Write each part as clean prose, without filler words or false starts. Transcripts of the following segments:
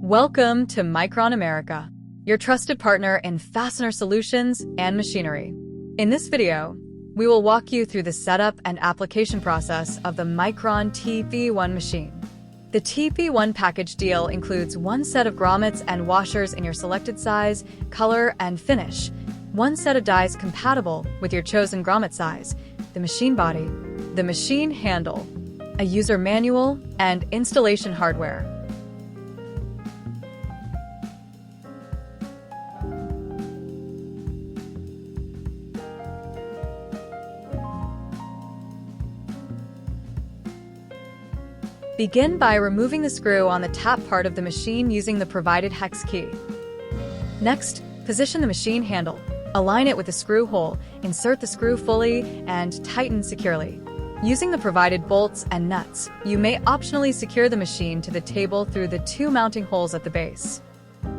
Welcome to Micron America, your trusted partner in fastener solutions and machinery. In this video, we will walk you through the setup and application process of the MICRON TEP-1 machine. The TEP-1 package deal includes one set of grommets and washers in your selected size, color, and finish, one set of dies compatible with your chosen grommet size, the machine body, the machine handle, a user manual, and installation hardware. Begin by removing the screw on the tap part of the machine using the provided hex key. Next, position the machine handle. Align it with the screw hole, insert the screw fully, and tighten securely. Using the provided bolts and nuts, you may optionally secure the machine to the table through the two mounting holes at the base.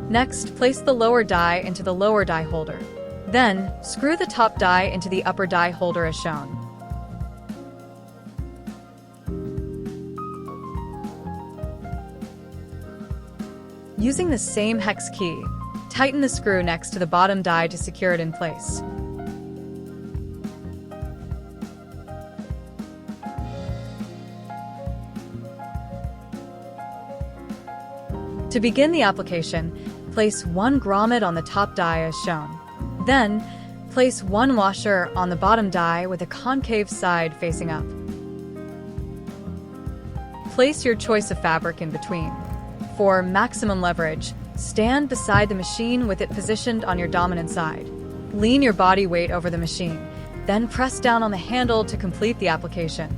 Next, place the lower die into the lower die holder. Then, screw the top die into the upper die holder as shown. Using the same hex key, tighten the screw next to the bottom die to secure it in place. To begin the application, place one grommet on the top die as shown. Then, place one washer on the bottom die with a concave side facing up. Place your choice of fabric in between. For maximum leverage, stand beside the machine with it positioned on your dominant side. Lean your body weight over the machine, then press down on the handle to complete the application.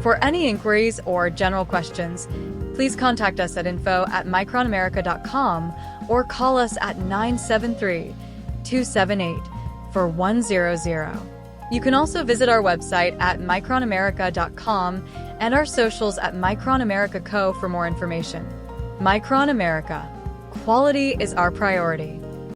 For any inquiries or general questions, please contact us at info@micronamerica.com or call us at 973-278-4100. You can also visit our website at micronamerica.com and our socials at Micron America Co. for more information. Micron America. Quality is our priority.